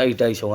250